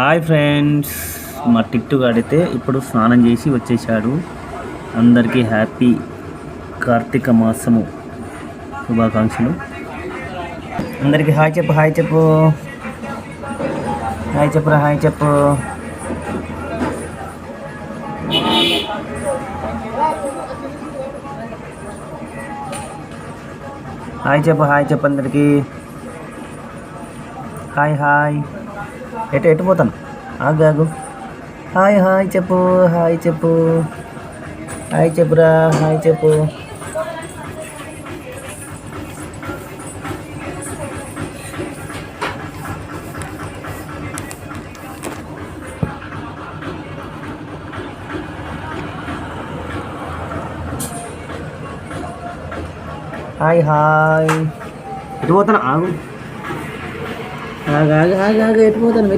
Hi friends, మా టిట్టు గాడైతే ఇప్పుడు స్నానం చేసి వచ్చేసాడు. అందరికీ హ్యాపీ కార్తీక మాసము శుభాకాంక్షలు. అందరికీ హాయ్ చెప్పు, హాయ్ చెప్పు, హాయ్ చెప్పురా, హాయ్ చెప్పు. హాయ్ చెప్పు, హాయ్ చెప్పు అందరికీ. Hi hi. ఎటు పోతాను, ఆగు ఆగు. హాయ్ హాయ్ చెప్పు, హాయ్ చెప్పు, హాయ్ చెప్పురా, హాయ్ చెప్పు. Hi hi. ఎటు పోతాను, ఆగు ఆగు ఆగు ఆగు ఆగు. ఎటు పోతాను.